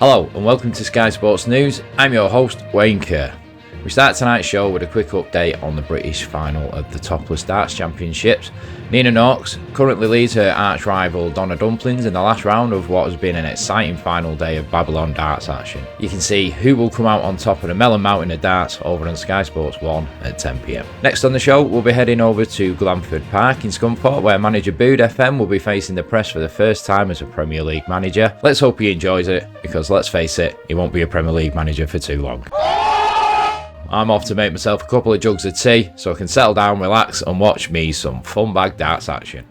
Hello and welcome to Sky Sports News. I'm your host, Wayne Kerr. We start tonight's show with a quick update on the British final of the Topless Darts Championships. Nina Noakes currently leads her arch rival Donna Dumplings in the last round of what has been an exciting final day of Babylon darts action. You can see who will come out on top of the Melon Mountain of darts over on Sky Sports 1 at 10 PM. Next on the show, we'll be heading over to Glanford Park in Scunthorpe, where manager Bood FM will be facing the press for the first time as a Premier League manager. Let's hope he enjoys it, because let's face it, he won't be a Premier League manager for too long. I'm off to make myself a couple of jugs of tea so I can settle down, relax and watch me some fun bag darts action.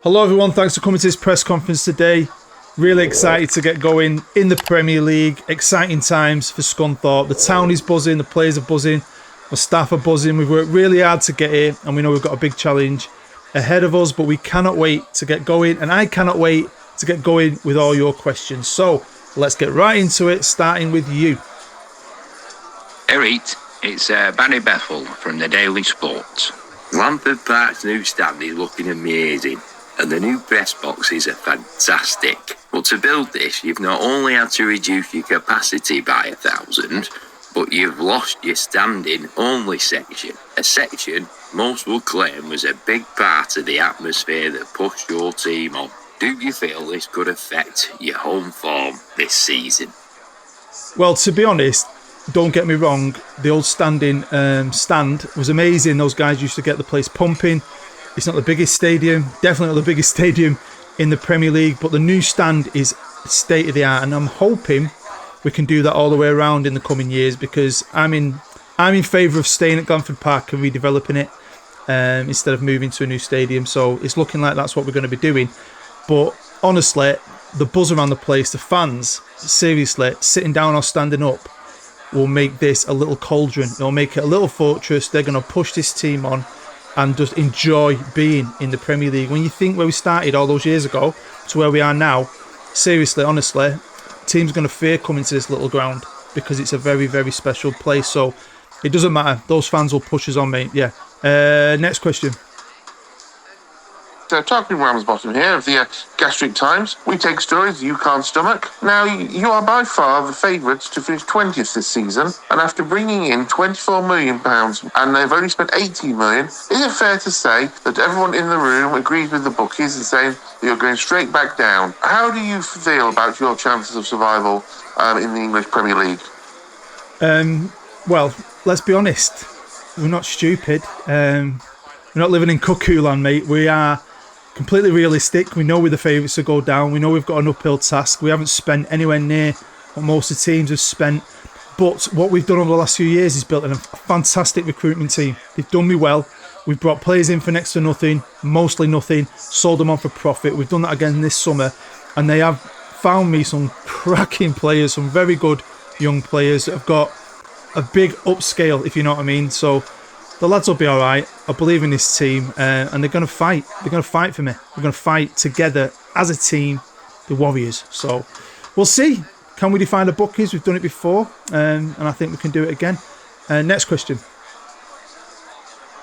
Hello everyone, thanks for coming to this press conference today. Really excited to get going in the Premier League. Exciting times for Scunthorpe. The town is buzzing, the players are buzzing, the staff are buzzing. We've worked really hard to get here and we know we've got a big challenge ahead of us, but we cannot wait to get going, and I cannot wait to get going with all your questions. So let's get right into it, starting with you. Eric, it's Barry Bethel from the Daily Sport. Glanford Park's new stand is looking amazing, and the new press boxes are fantastic. But to build this, you've not only had to reduce your capacity by 1,000, but you've lost your standing-only section. A section most will claim was a big part of the atmosphere that pushed your team on. Do you feel this could affect your home form this season? Well, to be honest, don't get me wrong, the old standing stand was amazing. Those guys used to get the place pumping. It's not the biggest stadium, definitely not the biggest stadium in the Premier League, but the new stand is state of the art, and I'm hoping we can do that all the way around in the coming years, because I'm in favour of staying at Glanford Park and redeveloping it instead of moving to a new stadium. So it's looking like that's what we're going to be doing. But honestly, the buzz around the place, the fans, seriously, sitting down or standing up, will make this a little cauldron. It'll make it a little fortress. They're going to push this team on and just enjoy being in the Premier League. When you think where we started all those years ago to where we are now, seriously, honestly, team's going to fear coming to this little ground, because it's a very, very special place. So it doesn't matter. Those fans will push us on, mate. Yeah. Next question. Talking Ramsbottom here of the Gastric Times. We take stories you can't stomach. Now, you are by far the favourites to finish 20th this season, and after bringing in £24 million and they've only spent £18 million, is it fair to say that everyone in the room agrees with the bookies and saying that you're going straight back down? How do you feel about your chances of survival in the English Premier League? Well, let's be honest. We're not stupid. We're not living in cuckoo land, mate. We are completely realistic. We know we're the favourites to go down. We know we've got an uphill task. We haven't spent anywhere near what most of the teams have spent. But what we've done over the last few years is built a fantastic recruitment team. They've done me well. We've brought players in for next to nothing, mostly nothing, sold them on for profit. We've done that again this summer, and they have found me some cracking players, some very good young players that have got a big upscale, if you know what I mean. So the lads will be all right. I believe in this team, and they're going to fight. They're going to fight for me. We're going to fight together as a team, the Warriors. So we'll see. Can we define the bookies? We've done it before, and I think we can do it again. Next question.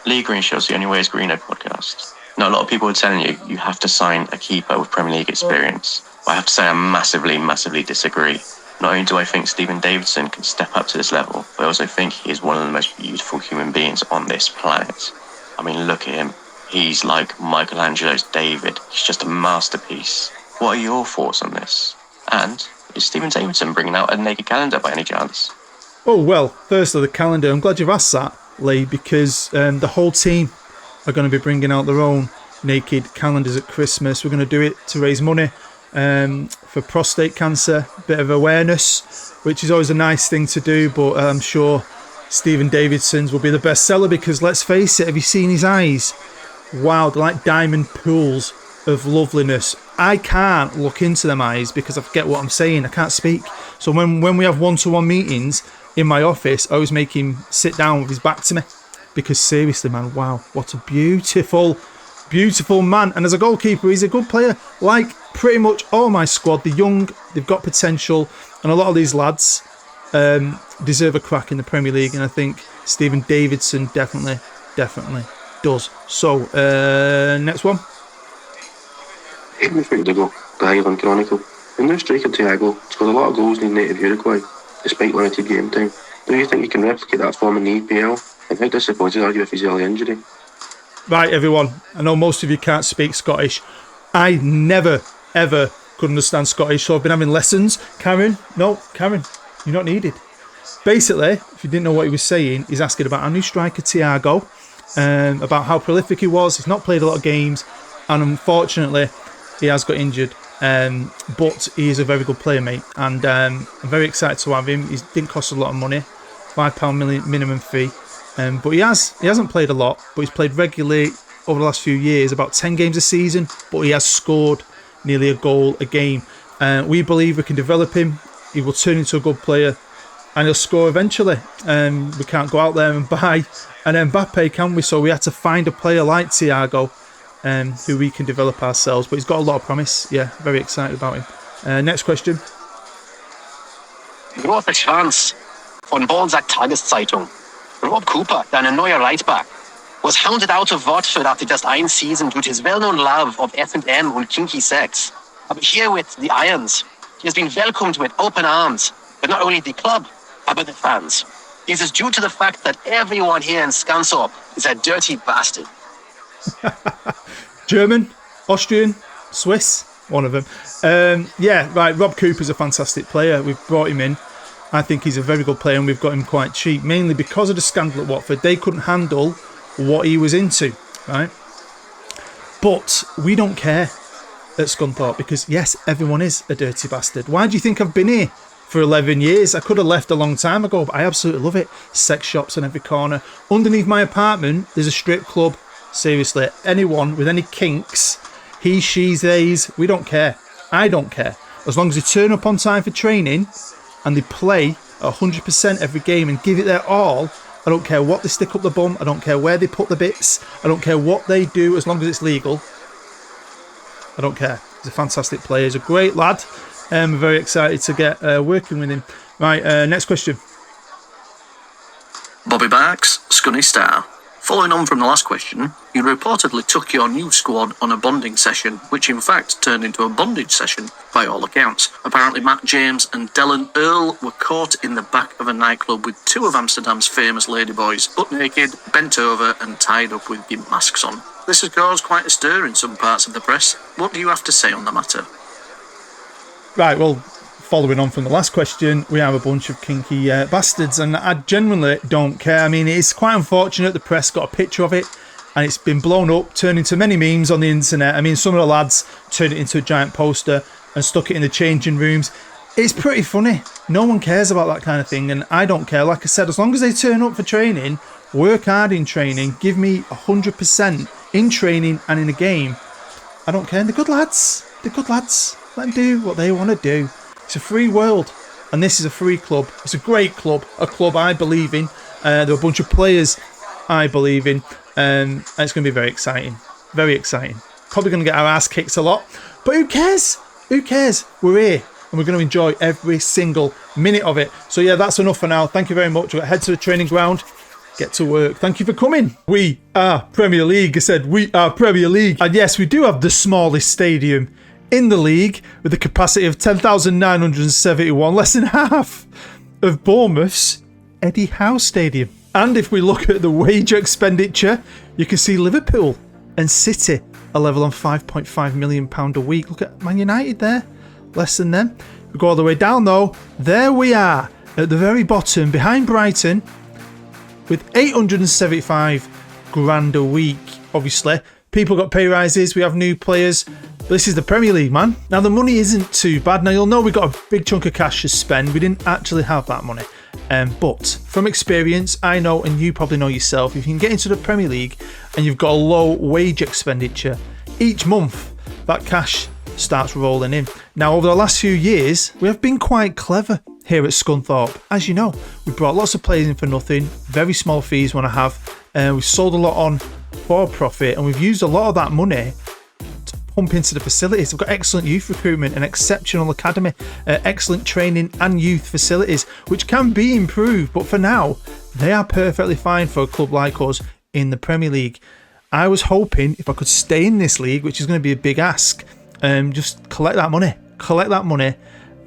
Lee Green shows the Only Way is Greener podcast. Now, a lot of people are telling you have to sign a keeper with Premier League experience. But I have to say I massively disagree. Not only do I think Stephen Davidson can step up to this level, but I also think he is one of the most beautiful human beings on this planet. I mean, look at him. He's like Michelangelo's David. He's just a masterpiece. What are your thoughts on this? And is Stephen Davidson bringing out a naked calendar by any chance? Oh, well, firstly, the calendar. I'm glad you've asked that, Lee, because the whole team are going to be bringing out their own naked calendars at Christmas. We're going to do it to raise money for prostate cancer, bit of awareness, which is always a nice thing to do, but I'm sure Stephen Davidson's will be the best seller, because let's face it, have you seen his eyes? Wow, they're like diamond pools of loveliness. I can't look into them eyes because I forget what I'm saying. I can't speak. So when we have one-to-one meetings in my office, I always make him sit down with his back to me, because seriously, man, wow, what a beautiful man. And as a goalkeeper, he's a good player. Like pretty much all my squad, the young, they've got potential, and a lot of these lads deserve a crack in the Premier League, and I think Stephen Davidson definitely does. So, next one. English Windigo, the Highland Chronicle. The new striker Thiago scored a lot of goals in his native Uruguay, despite limited game time. Do you think he can replicate that form in the EPL? And how disappointed are you with his early injury? Right, everyone, I know most of you can't speak Scottish. I never, ever could understand Scottish, so I've been having lessons. Karen, you're not needed. Basically, if you didn't know what he was saying, he's asking about our new striker Thiago, about how prolific he was. He's not played a lot of games, and unfortunately, he has got injured. But he is a very good player, mate, and I'm very excited to have him. He didn't cost a lot of money, £5 minimum fee. But he hasn't played a lot, but he's played regularly over the last few years, about 10 games a season, but he has scored nearly a goal a game. We believe we can develop him. He will turn into a good player, and he'll score eventually. We can't go out there and buy an Mbappe, can we? So we had to find a player like Thiago, who we can develop ourselves. But he's got a lot of promise. Yeah, very excited about him. Next question. Großer Schwanz von Balzac Tageszeitung. Rob Cooper, dein neuer Right-Back, was hounded out of Watford after just one season due to his well-known love of F&M and kinky sex. But here with the Irons, he has been welcomed with open arms, but not only the club, but the fans. This is due to the fact that everyone here in Scunthorpe is a dirty bastard. German, Austrian, Swiss, one of them. Rob Cooper's a fantastic player. We've brought him in. I think he's a very good player, and we've got him quite cheap, mainly because of the scandal at Watford. They couldn't handle what he was into, right? But we don't care at Scunthorpe because, yes, everyone is a dirty bastard. Why do you think I've been here for 11 years? I could have left a long time ago, but I absolutely love it. Sex shops on every corner. Underneath my apartment, there's a strip club. Seriously, anyone with any kinks, he, she's, theys, we don't care. I don't care. As long as they turn up on time for training and they play 100% every game and give it their all, I don't care what they stick up the bum, I don't care where they put the bits, I don't care what they do, as long as it's legal. I don't care. He's a fantastic player, he's a great lad. I'm very excited to get working with him. Right, next question. Bobby Barks, Scunny Star. Following on from the last question, you reportedly took your new squad on a bonding session, which in fact turned into a bondage session by all accounts. Apparently Matt James and Dylan Earl were caught in the back of a nightclub with two of Amsterdam's famous ladyboys, butt naked, bent over and tied up with gimp masks on. This has caused quite a stir in some parts of the press. What do you have to say on the matter? Right, well, following on from the last question, we have a bunch of kinky bastards, and I genuinely don't care. I mean, it's quite unfortunate the press got a picture of it and it's been blown up, turned into many memes on the internet. I mean, some of the lads turned it into a giant poster and stuck it in the changing rooms. It's pretty funny. No one cares about that kind of thing, and I don't care. Like I said, as long as they turn up for training, work hard in training, give me 100% in training and in a game, I don't care. And they're good lads. They're good lads. Let them do what they want to do. It's a free world, and this is a free club. It's a great club, a club I believe in. There are a bunch of players I believe in, and it's going to be very exciting. Very exciting. Probably going to get our ass kicked a lot, but who cares? Who cares? We're here, and we're going to enjoy every single minute of it. So yeah, that's enough for now. Thank you very much. We'll head to the training ground, get to work. Thank you for coming. We are Premier League. I said we are Premier League. And yes, we do have the smallest stadium in the league with a capacity of 10,971, less than half of Bournemouth's Eddie Howe Stadium. And if we look at the wage expenditure, you can see Liverpool and City are level on £5.5 million a week. Look at Man United there, less than them. We go all the way down though, there we are at the very bottom behind Brighton with 875 grand a week. Obviously, people got pay rises, we have new players. This is the Premier League, man. Now, the money isn't too bad. Now, you'll know we got a big chunk of cash to spend. We didn't actually have that money. But from experience, I know, and you probably know yourself, if you can get into the Premier League and you've got a low wage expenditure, each month that cash starts rolling in. Now, over the last few years, we have been quite clever here at Scunthorpe. As you know, we brought lots of players in for nothing, very small fees when I have. We've sold a lot on for profit, and we've used a lot of that money to pump into the facilities. We've got excellent youth recruitment, an exceptional academy, excellent training and youth facilities, which can be improved, but for now, they are perfectly fine for a club like us in the Premier League. I was hoping if I could stay in this league, which is going to be a big ask, just collect that money collect that money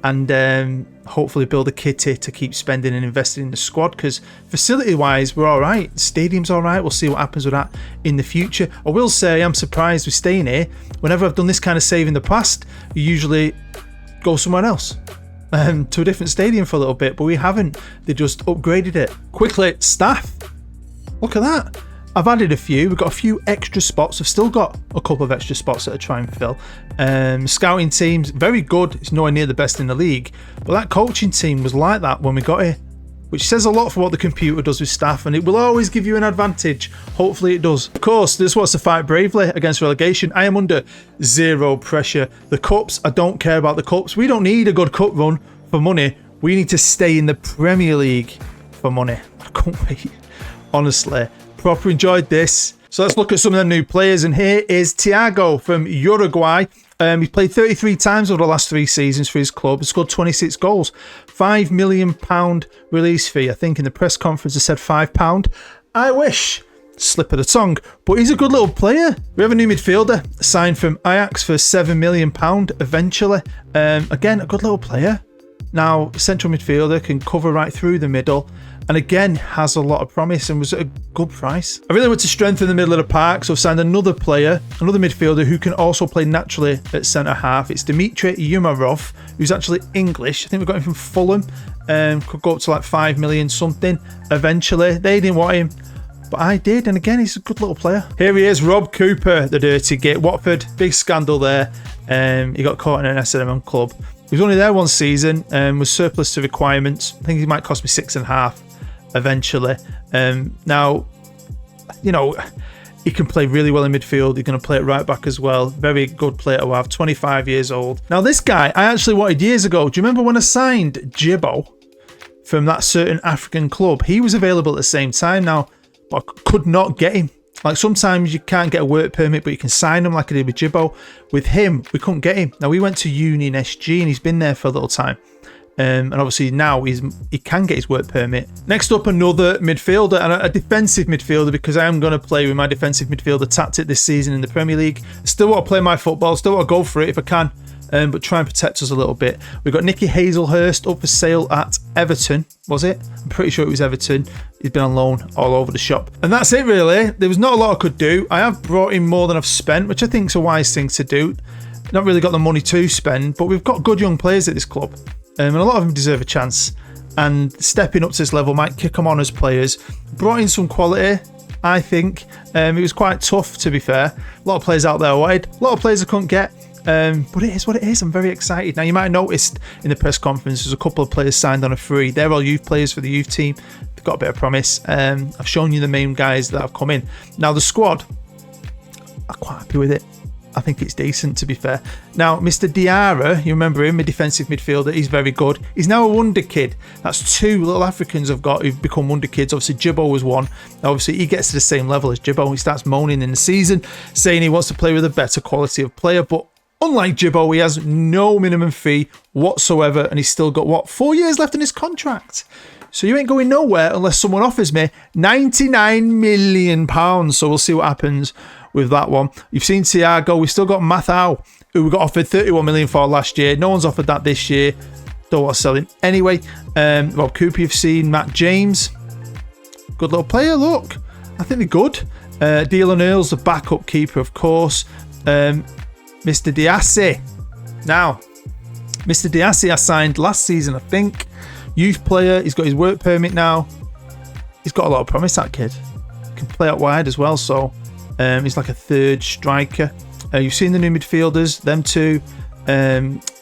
and hopefully build a kitty to keep spending and investing in the squad, because facility-wise, we're all right. Stadium's all right. We'll see what happens with that in the future. I will say I'm surprised with staying here. Whenever I've done this kind of save in the past, you usually go somewhere else. To a different stadium for a little bit, but we haven't. They just upgraded it. Quickly, staff. Look at that. I've added a few. We've got a few extra spots. I've still got a couple of extra spots that I try and fill. Scouting teams, very good. It's nowhere near the best in the league. But that coaching team was like that when we got here, which says a lot for what the computer does with staff, and it will always give you an advantage. Hopefully it does. Of course, this wants to fight bravely against relegation. I am under zero pressure. The cups, I don't care about the cups. We don't need a good cup run for money. We need to stay in the Premier League for money. I can't wait. Honestly. Proper enjoyed this. So let's look at some of the new players, and here is Thiago from Uruguay. He's played 33 times over the last 3 seasons for his club and scored 26 goals. £5 million release fee. I think in the press conference they said £5. I wish. Slip of the tongue. But he's a good little player. We have a new midfielder signed from Ajax for £7 million eventually. Again, a good little player. Now, central midfielder, can cover right through the middle, and again has a lot of promise and was at a good price. I really want to strengthen the middle of the park, so I've signed another player, another midfielder who can also play naturally at centre half. It's Dmitry Umarov, who's actually English. I think we got him from Fulham. Could go up to like 5 million something eventually. They didn't want him, but I did, and again he's a good little player. Here he is, Rob Cooper, the dirty git. Watford, big scandal there. He got caught in an S&M club. He was only there 1 season and was surplus to requirements. I think he might cost me 6.5 eventually. Now, you know, he can play really well in midfield. He's going to play it right back as well. Very good player to have, 25 years old. Now, this guy I actually wanted years ago. Do you remember when I signed Jibbo from that certain African club? He was available at the same time now, but I could not get him. Like, sometimes you can't get a work permit, but you can sign him like I did with Jibbo. With him, we couldn't get him. Now, we went to uni in SG and he's been there for a little time. And obviously now he can get his work permit. Next up, another midfielder, and a defensive midfielder, because I am going to play with my defensive midfielder tactic this season in the Premier League. Still want to play my football, still want to go for it if I can, but try and protect us a little bit. We've got Nicky Hazelhurst up for sale at Everton, was it? I'm pretty sure it was Everton. He's been on loan all over the shop. And that's it really. There was not a lot I could do. I have brought in more than I've spent, which I think is a wise thing to do. Not really got the money to spend, but we've got good young players at this club. And a lot of them deserve a chance. And stepping up to this level might kick them on as players. Brought in some quality, I think. It was quite tough, to be fair. A lot of players out there I wanted. A lot of players I couldn't get. But it is what it is. I'm very excited. Now, you might have noticed in the press conference, there's a couple of players signed on a free. They're all youth players for the youth team. They've got a bit of promise. I've shown you the main guys that have come in. Now, the squad, I'm quite happy with it. I think it's decent, to be fair. Now, Mr. Diarra, you remember him, a defensive midfielder. He's very good. He's now a wonder kid. That's 2 little Africans I've got who've become wonder kids. Obviously, Jibbo was one. Obviously, he gets to the same level as Jibbo. He starts moaning in the season, saying he wants to play with a better quality of player. But unlike Jibbo, he has no minimum fee whatsoever, and he's still got, 4 years left in his contract. So you ain't going nowhere unless someone offers me £99 million. So we'll see what happens with that one. You've seen Thiago. We've still got Mathau, who we got offered £31 million for last year. No one's offered that this year. Don't want to sell him. Anyway, Rob Cooper, you've seen Matt James. Good little player, look. I think they're good. Dylan Earls, the backup keeper, of course. Mr. Diassi. Now, Mr. Diassi I signed last season, I think. Youth player. He's got his work permit now. He's got a lot of promise, that kid. Can play out wide as well, so... he's like a third striker. You've seen the new midfielders, them 2.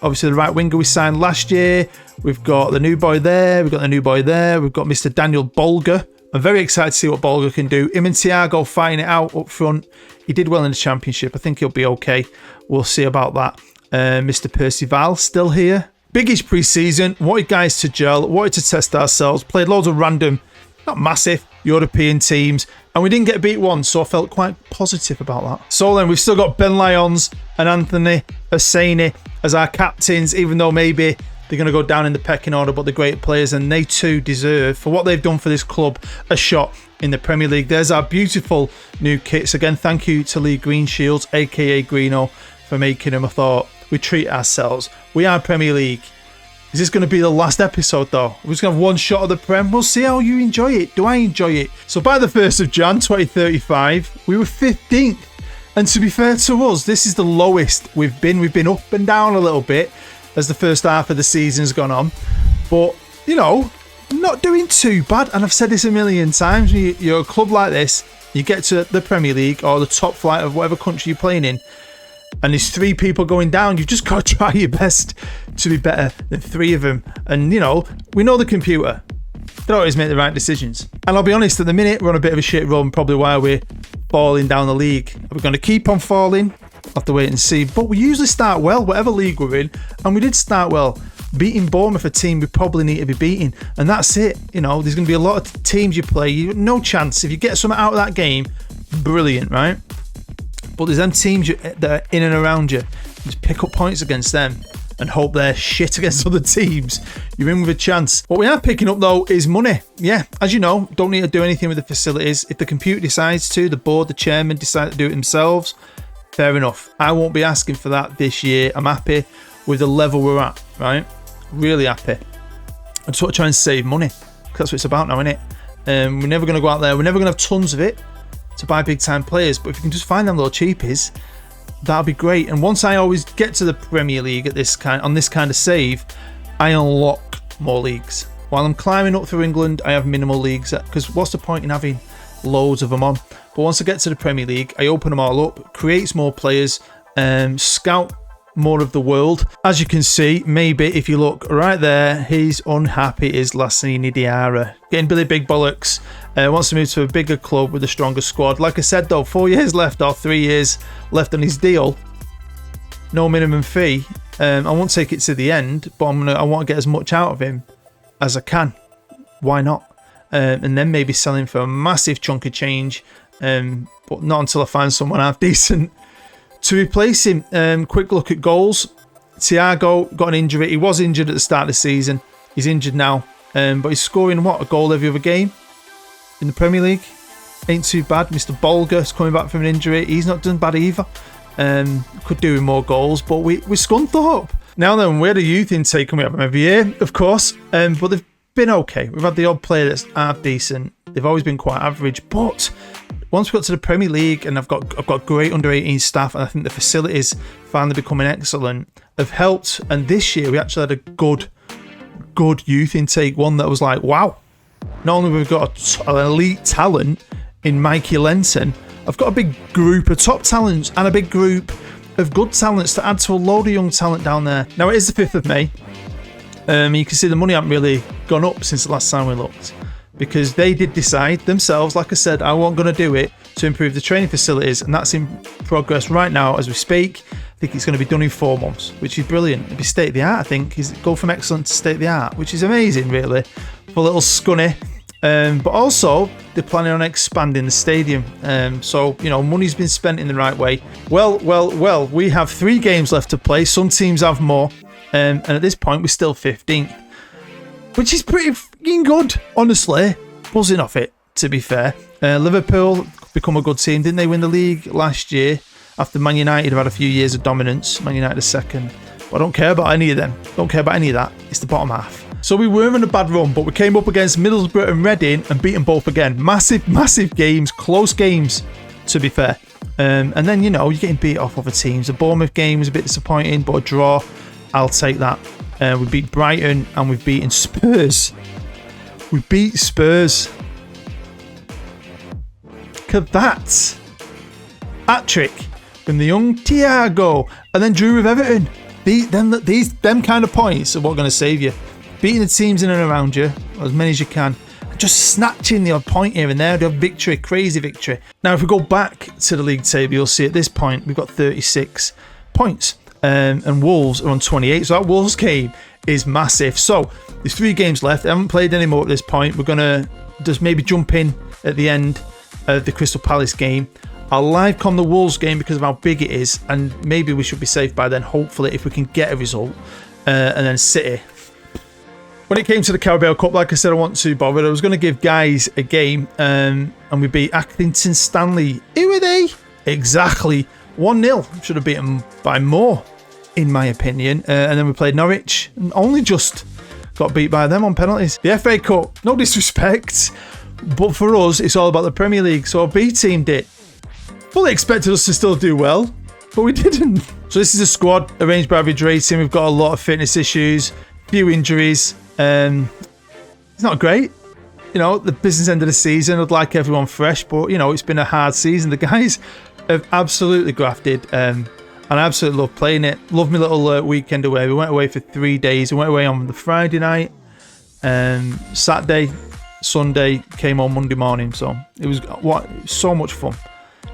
Obviously, the right winger we signed last year. We've got the new boy there. We've got the new boy there. We've got Mr. Daniel Bolger. I'm very excited to see what Bolger can do. Him and Thiago fighting it out up front. He did well in the championship. I think he'll be okay. We'll see about that. Mr. Percival still here. Biggish pre-season. Wanted guys to gel. Wanted to test ourselves. Played loads of random, not massive, European teams. And we didn't get beat once, so I felt quite positive about that. So then we've still got Ben Lyons and Anthony Hosseini as our captains, even though maybe they're going to go down in the pecking order, but they're great players, and they too deserve, for what they've done for this club, a shot in the Premier League. There's our beautiful new kits. Again, thank you to Lee Greenshields, aka Greeno, for making them. I thought we treat ourselves. We are Premier League. Is this going to be the last episode though? We're just going to have one shot of the Prem. We'll see how you enjoy it. Do I enjoy it? So by the 1st of Jan 2035, we were 15th. And to be fair to us, this is the lowest we've been. We've been up and down a little bit as the first half of the season's gone on. But, you know, not doing too bad. And I've said this a million times. You're a club like this, you get to the Premier League or the top flight of whatever country you're playing in, and there's 3 people going down, you've just got to try your best to be better than 3 of them. And, you know, we know the computer. They don't always make the right decisions. And I'll be honest, at the minute, we're on a bit of a shit run, probably why we're falling down the league. Are we going to keep on falling? I'll have to wait and see. But we usually start well, whatever league we're in. And we did start well. Beating Bournemouth, a team we probably need to be beating. And that's it. You know, there's going to be a lot of teams you play. No chance. If you get something out of that game, brilliant, right? But there's them teams that are in and around you. Just pick up points against them and hope they're shit against other teams. You're in with a chance. What we are picking up though is money. Yeah, as you know, don't need to do anything with the facilities. If the computer decides to, the board, the chairman decide to do it themselves, fair enough. I won't be asking for that this year. I'm happy with the level we're at, right? Really happy. I just want to try and save money, because that's what it's about now, isn't it? We're never going to go out there. We're never going to have tons of it to buy big time players, but if you can just find them little cheapies, that'll be great. And once I always get to the Premier League at this kind of save, I unlock more leagues. While I'm climbing up through England, I have minimal leagues, because what's the point in having loads of them on? But once I get to the Premier League, I open them all up, creates more players, scout more of the world. As you can see, maybe if you look right there, he's unhappy is Lassini Diarra. Getting Billy Big Bollocks. Wants to move to a bigger club with a stronger squad. Like I said though, 4 years left or 3 years left on his deal. No minimum fee. I won't take it to the end, but I want to get as much out of him as I can. Why not? And then maybe sell him for a massive chunk of change. But not until I find someone half decent to replace him. Quick look at goals. Thiago got an injury. He was injured at the start of the season. He's injured now. But he's scoring, what, a goal every other game in the Premier League. Ain't too bad. Mr. Bolger's coming back from an injury. He's not done bad either. Could do with more goals. But we're Scunthorpe. Now then, we had a youth intake and we have them every year, of course. But they've been okay. We've had the odd player that's half decent. They've always been quite average. But once we got to the Premier League, and I've got great under-18 staff, and I think the facilities finally becoming excellent, have helped. And this year we actually had a good youth intake, one that was like, wow. Not only have we got an elite talent in Mikey Lenton, I've got a big group of top talents and a big group of good talents to add to a load of young talent down there. Now it is the 5th of May. You can see the money hasn't really gone up since the last time we looked, because they did decide themselves, like I said, I wasn't going to do it, to improve the training facilities, and that's in progress right now as we speak. I think it's going to be done in 4 months, which is brilliant. It'd be state of the art, I think. Is go from excellent to state of the art, which is amazing, really, for little Scunny. But also, they're planning on expanding the stadium. So, you know, money's been spent in the right way. Well, we have 3 games left to play. Some teams have more. And at this point, we're still 15th. Which is pretty fucking good, honestly. Buzzing off it, to be fair. Liverpool become a good team. Didn't they win the league last year? After Man United have had a few years of dominance. Man United are second. But I don't care about any of them. Don't care about any of that. It's the bottom half. So we were in a bad run, but we came up against Middlesbrough and Reading and beat them both again. Massive games. Close games, to be fair. And then, you know, you're getting beat off other teams. The Bournemouth game was a bit disappointing, but a draw, I'll take that. We beat Brighton and we've beaten Spurs. We beat Spurs. Look at that. Hat-trick from the young Thiago. And then drew with Everton. Them kind of points are what are going to save you. Beating the teams in and around you, as many as you can. Just snatching the odd point here and there. The victory, crazy victory. Now, if we go back to the league table, you'll see at this point, we've got 36 points. And Wolves are on 28. So that Wolves game is massive. So there's 3 games left. I haven't played any more at this point. We're going to just maybe jump in at the end of the Crystal Palace game. I'll live com the Wolves game because of how big it is. And maybe we should be safe by then, hopefully, if we can get a result. And then City. When it came to the Carabao Cup, like I said, I wasn't too bothered. I was going to give guys a game. And we beat Accrington Stanley. Who are they? Exactly. 1-0. Should have beaten by more. in my opinion. And then we played Norwich and only just got beat by them on penalties. The FA Cup, no disrespect, but for us, it's all about the Premier League. So our B team did. Fully expected us to still do well, but we didn't. So this is a squad arranged by average rating. We've got a lot of fitness issues, few injuries. It's not great. You know, the business end of the season, I'd like everyone fresh, but, you know, it's been a hard season. The guys have absolutely grafted, and I absolutely love playing it. Love my little weekend away. We went away for 3 days. We went away on the Friday night, Saturday, Sunday, came home Monday morning. So it was so much fun.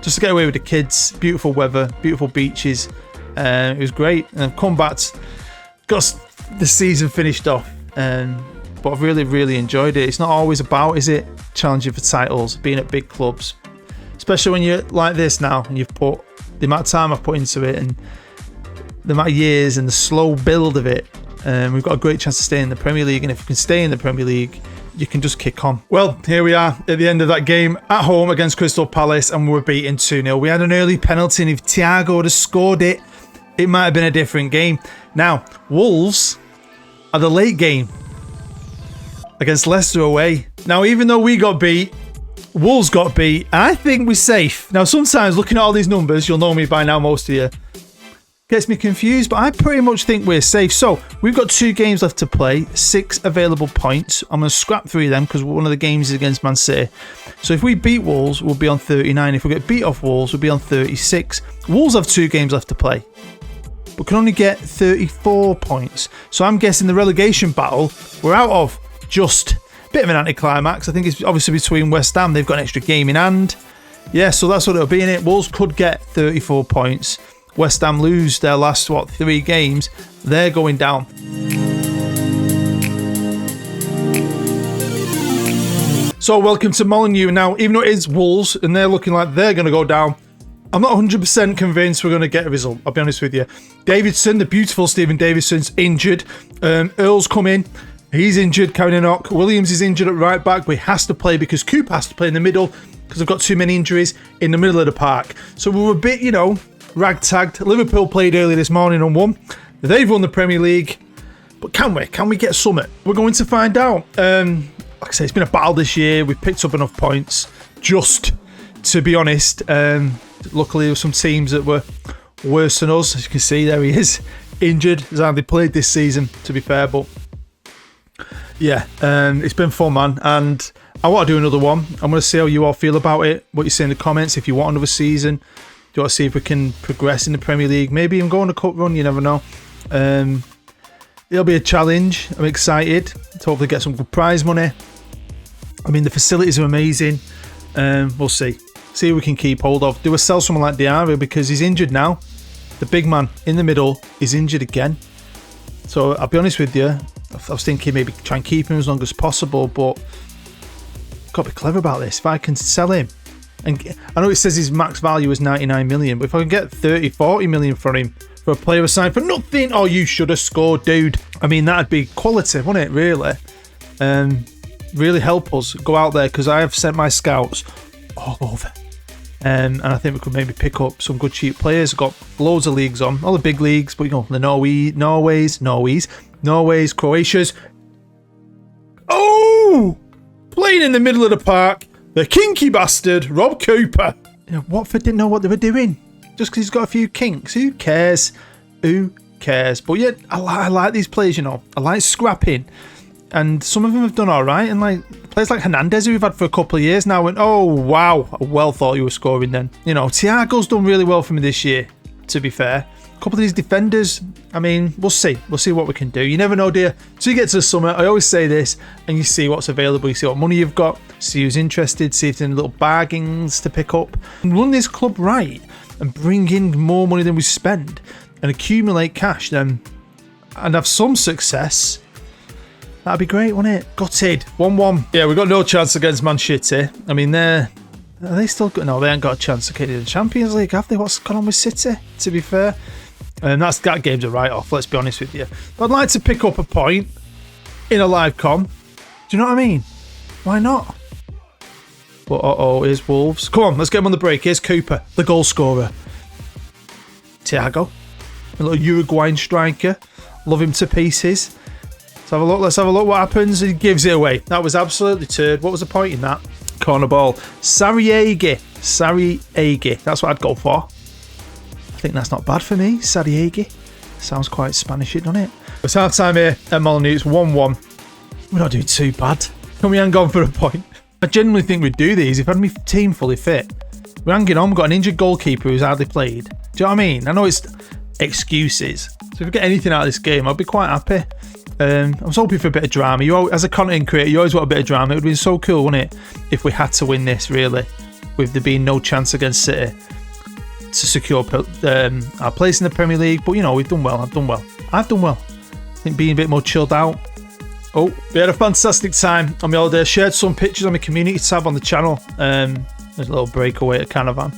Just to get away with the kids, beautiful weather, beautiful beaches. It was great. And I've come back, got the season finished off, but I've really, really enjoyed it. It's not always about, is it, challenging for titles, being at big clubs, especially when you're like this now and you've put the amount of time I've put into it and the amount of years and the slow build of it. We've got a great chance to stay in the Premier League, and if we can stay in the Premier League, you can just kick on. Well, here we are at the end of that game at home against Crystal Palace, and we were beaten 2-0. We had an early penalty, and if Thiago had scored it, it might have been a different game. Now, Wolves are the late game against Leicester away. Now, even though we got beat, Wolves got beat, and I think we're safe. Now, sometimes looking at all these numbers, you'll know me by now, most of you, gets me confused, but I pretty much think we're safe. So, we've got 2 games left to play, 6 available points. I'm going to scrap 3 of them because one of the games is against Man City. So, if we beat Wolves, we'll be on 39. If we get beat off Wolves, we'll be on 36. Wolves have 2 games left to play, but can only get 34 points. So, I'm guessing the relegation battle, we're out of. Just a bit of an anticlimax. I think it's obviously between West Ham. They've got an extra game in hand. Yeah, so that's what it'll be in it. Wolves could get 34 points. West Ham lose their last, 3 games. They're going down. So welcome to Molyneux. Now, even though it is Wolves and they're looking like they're going to go down, I'm not 100% convinced we're going to get a result. I'll be honest with you. Davidson, the beautiful Stephen Davidson's injured. Earl's come in. He's injured, carrying a knock. Williams is injured at right back, but he has to play because Cooper has to play in the middle because they've got too many injuries in the middle of the park. So we were a bit, ragtagged. Liverpool played early this morning and won. They've won the Premier League. But can we? Can we get summit? We're going to find out. Like I say, it's been a battle this year. We've picked up enough points. Just to be honest, luckily there were some teams that were worse than us. As you can see, there he is, injured. He's hardly played this season, to be fair, but yeah, it's been fun, man, and I want to do another one. I'm going to see how you all feel about it, what you say in the comments. If you want another season, do you want to see if we can progress in the Premier League, maybe even go on a cup run, you never know. It'll be a challenge. I'm excited to hopefully get some good prize money. I mean, the facilities are amazing. We'll see who we can keep hold of. Do we sell someone like Diarra because he's injured now? The big man in the middle is injured again. So I'll be honest with you, I was thinking maybe try and keep him as long as possible, but I've got to be clever about this. If I can sell him, and I know it says his max value is 99 million, but if I can get 30, 40 million for him, for a player assigned for nothing, oh, you should have scored, dude. I mean, that'd be quality, wouldn't it, really? Really help us go out there, because I have sent my scouts all over. And I think we could maybe pick up some good cheap players. Got loads of leagues on, all the big leagues, but the Norways, Croatias. Oh! Playing in the middle of the park, the kinky bastard, Rob Cooper. Watford didn't know what they were doing. Just because he's got a few kinks. Who cares? But yeah, I like these players, I like scrapping. And some of them have done all right. And players like Hernandez, who we've had for a couple of years now, went, oh, wow. I well thought you were scoring then. Thiago's done really well for me this year, to be fair. A couple of these defenders, I mean, we'll see. We'll see what we can do. You never know, dear. So you get to the summer, I always say this, and you see what's available. You see what money you've got, see who's interested, see if there's any little bargains to pick up. And run this club right and bring in more money than we spend and accumulate cash then and have some success. That'd be great, wouldn't it? Gutted. 1-1. Yeah, we've got no chance against Man City. I mean, are they still good? No, they ain't got a chance to get in the Champions League, have they? What's gone on with City, to be fair? And that game's a write-off, let's be honest with you. But I'd like to pick up a point in a live com. Do you know what I mean? Why not? But here's Wolves. Come on, let's get him on the break. Here's Cooper, the goal scorer. Thiago. A little Uruguayan striker. Love him to pieces. Let's have a look. Let's have a look what happens. He gives it away. That was absolutely turd. What was the point in that? Corner ball. Sariegi. That's what I'd go for. I think that's not bad for me. Sariegi. Sounds quite Spanishy, doesn't it? It's half time here at Molineux. It's 1-1. We're not doing too bad. Can we hang on for a point? I genuinely think we'd do these if I had my team fully fit. We're hanging on. We've got an injured goalkeeper who's hardly played. Do you know what I mean? I know it's excuses. So if we get anything out of this game, I'd be quite happy. I was hoping for a bit of drama. As a content creator, you always want a bit of drama. It would have been so cool, wouldn't it, if we had to win this, really, with there being no chance against City to secure our place in the Premier League. But, we've done well. I've done well. I think being a bit more chilled out. Oh, we had a fantastic time on my holiday. Shared some pictures on my community tab on the channel. There's a little breakaway at Canavan.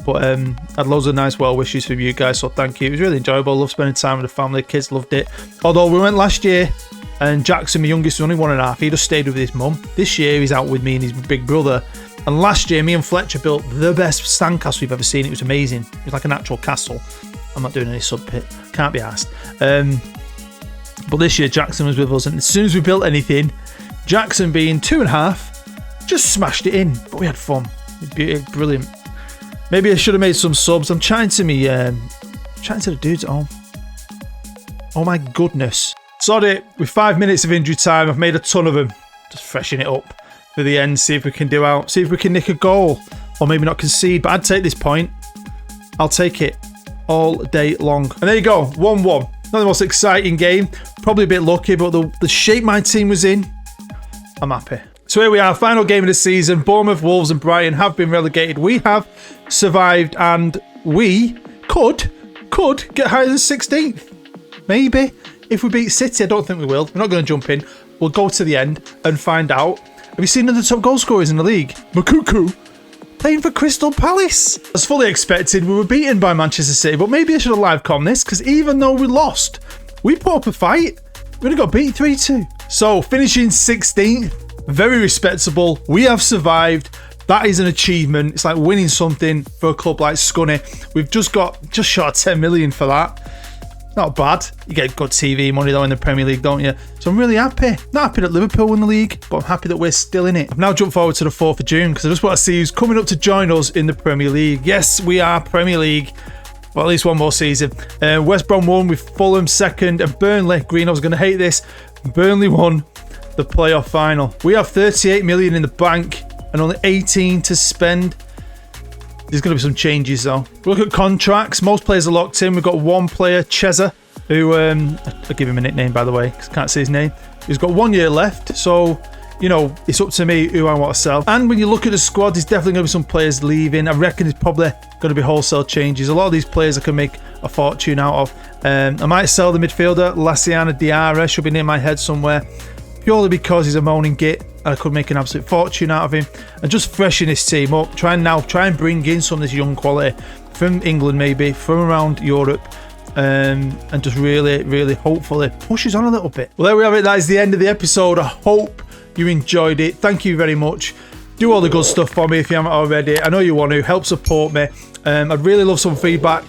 But I had loads of nice well wishes from you guys, so thank you. It was really enjoyable. Love spending time with the family. Kids loved it. Although we went last year, and Jackson, my youngest, was only 1.5. He just stayed with his mum. This year, he's out with me and his big brother. And last year, me and Fletcher built the best sandcastle we've ever seen. It was amazing. It was like an actual castle. I'm not doing any sub pit. Can't be asked. But this year, Jackson was with us, and as soon as we built anything, Jackson, being 2.5, just smashed it in. But we had fun. Brilliant. Maybe I should have made some subs. I'm chatting to the dudes at home. Oh my goodness. Sorry, with 5 minutes of injury time, I've made a ton of them. Just freshen it up for the end. See if we can nick a goal, or maybe not concede. But I'd take this point. I'll take it all day long. And there you go, 1-1. Not the most exciting game. Probably a bit lucky, but the shape my team was in, I'm happy. So here we are, final game of the season. Bournemouth, Wolves and Brighton have been relegated. We have survived, and we could get higher than 16th. Maybe. If we beat City, I don't think we will. We're not going to jump in. We'll go to the end and find out. Have you seen the top goal scorers in the league? Makuku playing for Crystal Palace. As fully expected, we were beaten by Manchester City, but maybe I should have live com this, because even though we lost, we put up a fight. We only got beat 3-2. So finishing 16th. Very respectable. We have survived. That is an achievement. It's like winning something for a club like Scunny. We've just short of 10 million for that. Not bad. You get good TV money though in the Premier League, don't you? So I'm really happy. Not happy that Liverpool won the league, but I'm happy that we're still in it. I've now jumped forward to the 4th of June because I just want to see who's coming up to join us in the Premier League. Yes, we are Premier League. Well, at least one more season. West Brom won with Fulham second, and Burnley, Greenov's going to hate this, Burnley won the playoff final. We have 38 million in the bank and only 18 to spend. There's going to be some changes though. Look at contracts. Most players are locked in. We've got one player, Cheza, who I'll give him a nickname by the way because I can't say his name. He's got 1 year left, so it's up to me who I want to sell. And when you look at the squad, there's definitely going to be some players leaving. I reckon there's probably going to be wholesale changes. A lot of these players I can make a fortune out of. I might sell the midfielder, Lassiana Diarra, should be near my head somewhere. Purely because he's a moaning git and I could make an absolute fortune out of him. And just freshen this team up. Try and bring in some of this young quality from England, maybe from around Europe, and just really hopefully push us on a little bit. Well, there we have it. That is the end of the episode. I hope you enjoyed it. Thank you very much. Do all the good stuff for me if you haven't already. I know you want to. Help support me. I'd really love some feedback.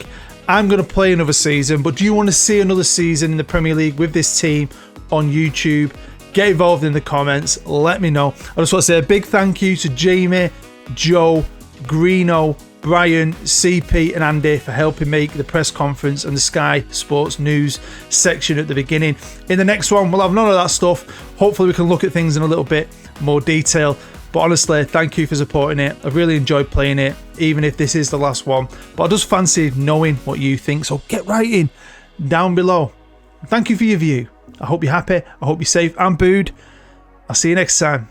I'm going to play another season, but do you want to see another season in the Premier League with this team on YouTube? Get involved in the comments. Let me know. I just want to say a big thank you to Jamie, Joe, Greeno, Brian, CP and Andy for helping make the press conference and the Sky Sports News section at the beginning. In the next one, we'll have none of that stuff. Hopefully we can look at things in a little bit more detail. But honestly, thank you for supporting it. I've really enjoyed playing it, even if this is the last one. But I just fancy knowing what you think. So get writing down below. Thank you for your view. I hope you're happy. I hope you're safe and booed. I'll see you next time.